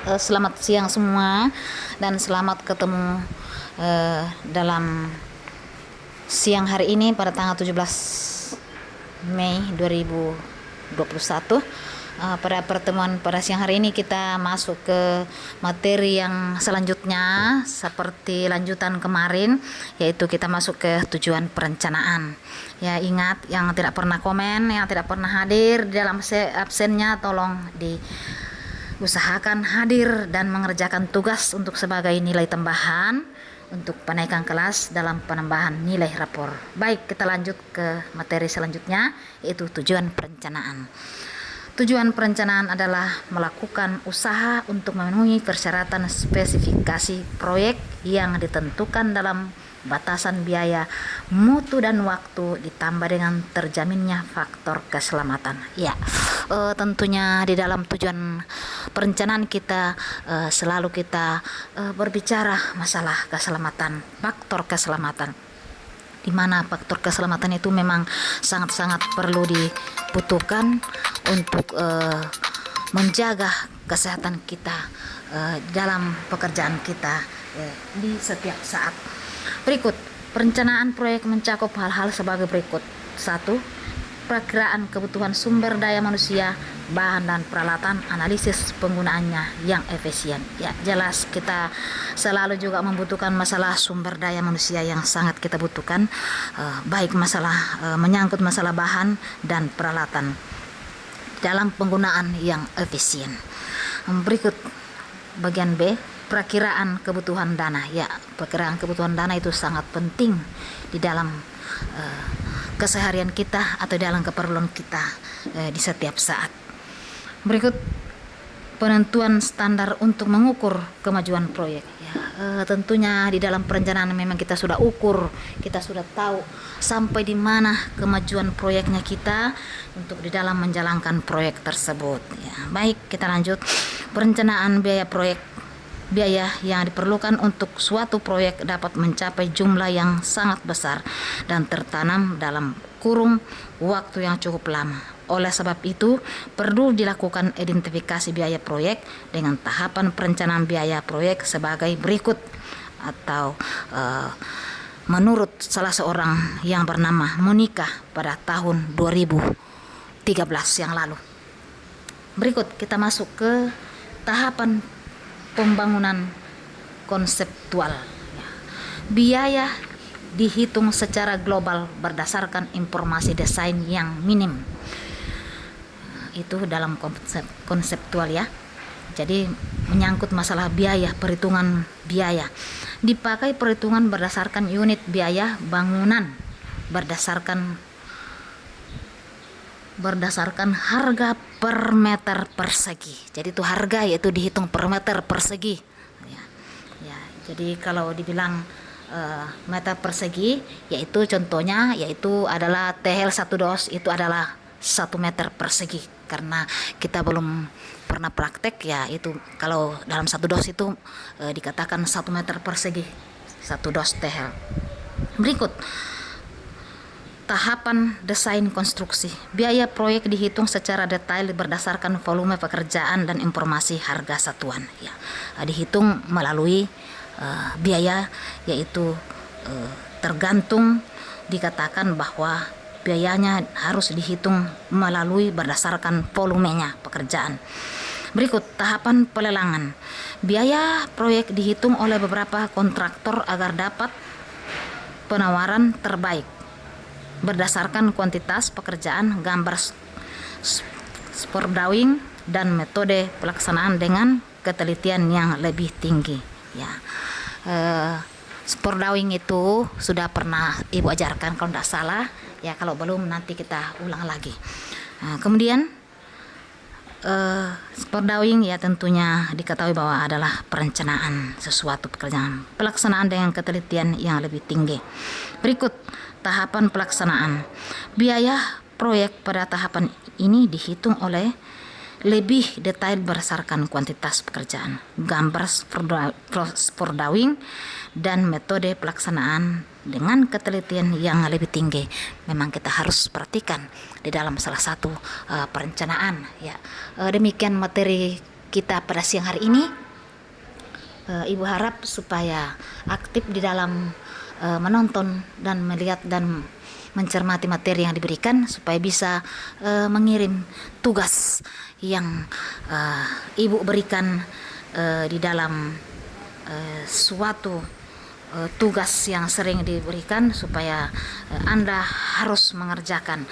Selamat siang semua dan selamat ketemu dalam siang hari ini pada tanggal 17 Mei 2021. Pada pertemuan pada siang hari ini kita masuk ke materi yang selanjutnya seperti lanjutan kemarin, yaitu kita masuk ke tujuan perencanaan. Ya, ingat yang tidak pernah komen, yang tidak pernah hadir di dalam absennya tolong usahakan hadir dan mengerjakan tugas untuk sebagai nilai tambahan untuk penaikan kelas dalam penambahan nilai rapor. Baik, kita lanjut ke materi selanjutnya, yaitu tujuan perencanaan. Tujuan perencanaan adalah melakukan usaha untuk memenuhi persyaratan spesifikasi proyek yang ditentukan dalam batasan biaya, mutu dan waktu, ditambah dengan terjaminnya faktor keselamatan. Ya, tentunya di dalam tujuan perencanaan kita selalu kita berbicara masalah keselamatan, faktor keselamatan, di mana faktor keselamatan itu memang sangat-sangat perlu dibutuhkan untuk menjaga kesehatan kita dalam pekerjaan kita di setiap saat. Berikut, perencanaan proyek mencakup hal-hal sebagai berikut. 1. Perakiraan kebutuhan sumber daya manusia, bahan dan peralatan, analisis penggunaannya yang efisien. Ya, jelas kita selalu juga membutuhkan masalah sumber daya manusia yang sangat kita butuhkan, baik masalah menyangkut masalah bahan dan peralatan dalam penggunaan yang efisien. Berikut bagian B, perakiraan kebutuhan dana. Ya, perakiraan kebutuhan dana itu sangat penting di dalam keseharian kita atau dalam keperluan kita di setiap saat. Berikut penentuan standar untuk mengukur kemajuan proyek. Ya, tentunya di dalam perencanaan memang kita sudah ukur, kita sudah tahu sampai di mana kemajuan proyeknya kita untuk di dalam menjalankan proyek tersebut. Ya, baik, kita lanjut. Perencanaan biaya proyek. Biaya yang diperlukan untuk suatu proyek dapat mencapai jumlah yang sangat besar dan tertanam dalam kurung waktu yang cukup lama. Oleh sebab itu, perlu dilakukan identifikasi biaya proyek dengan tahapan perencanaan biaya proyek sebagai berikut, atau menurut salah seorang yang bernama Monica pada tahun 2013 yang lalu. Berikut kita masuk ke tahapan pembangunan konseptual. Biaya dihitung secara global berdasarkan informasi desain yang minim. Itu dalam konseptual ya. Jadi menyangkut masalah biaya, perhitungan biaya. Dipakai perhitungan berdasarkan unit biaya bangunan berdasarkan harga per meter persegi. Jadi itu harga yaitu dihitung per meter persegi. Ya, jadi kalau dibilang meter persegi, yaitu contohnya yaitu adalah TL 1 dos itu adalah 1 meter persegi. Karena kita belum pernah praktek ya, itu kalau dalam 1 dos itu dikatakan 1 meter persegi 1 dos TL. Berikut tahapan desain konstruksi. Biaya proyek dihitung secara detail berdasarkan volume pekerjaan dan informasi harga satuan. Ya, dihitung melalui biaya, yaitu tergantung, dikatakan bahwa biayanya harus dihitung melalui berdasarkan volumenya pekerjaan. Berikut tahapan pelelangan. Biaya proyek dihitung oleh beberapa kontraktor agar dapat penawaran terbaik berdasarkan kuantitas pekerjaan, gambar spor drawing dan metode pelaksanaan dengan ketelitian yang lebih tinggi. Ya, spor drawing itu sudah pernah Ibu ajarkan kalau tidak salah. Ya, kalau belum nanti kita ulang lagi. Kemudian spor drawing ya tentunya diketahui bahwa adalah perencanaan sesuatu pekerjaan, pelaksanaan dengan ketelitian yang lebih tinggi. Berikut tahapan pelaksanaan. Biaya proyek pada tahapan ini dihitung oleh lebih detail berdasarkan kuantitas pekerjaan, gambar spor drawing dan metode pelaksanaan dengan ketelitian yang lebih tinggi. Memang kita harus perhatikan di dalam salah satu perencanaan ya. Demikian materi kita pada siang hari ini. Ibu harap supaya aktif di dalam menonton dan melihat dan mencermati materi yang diberikan, supaya bisa mengirim tugas yang Ibu berikan di dalam suatu tugas yang sering diberikan, supaya Anda harus mengerjakan.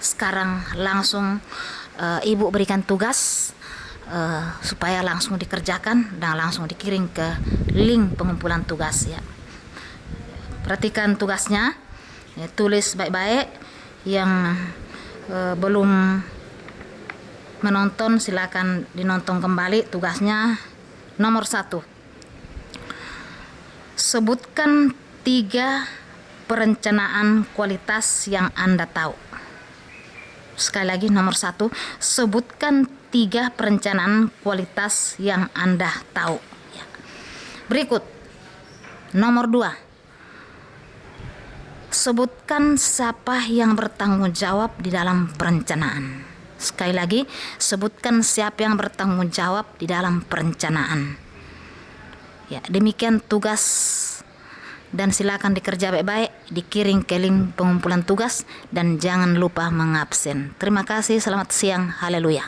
Sekarang langsung Ibu berikan tugas supaya langsung dikerjakan dan langsung dikirim ke link pengumpulan tugas ya. Perhatikan tugasnya, ya, tulis baik-baik. Yang belum menonton silakan dinonton kembali. Tugasnya nomor 1, sebutkan 3 perencanaan kualitas yang Anda tahu. Sekali lagi, nomor 1, sebutkan 3 perencanaan kualitas yang Anda tahu. Ya. Berikut, nomor 2, sebutkan siapa yang bertanggung jawab di dalam perencanaan. Sekali lagi, sebutkan siapa yang bertanggung jawab di dalam perencanaan. Ya, demikian tugas, dan silakan dikerja baik-baik, dikirim ke link pengumpulan tugas, dan jangan lupa mengabsen. Terima kasih, selamat siang, haleluya.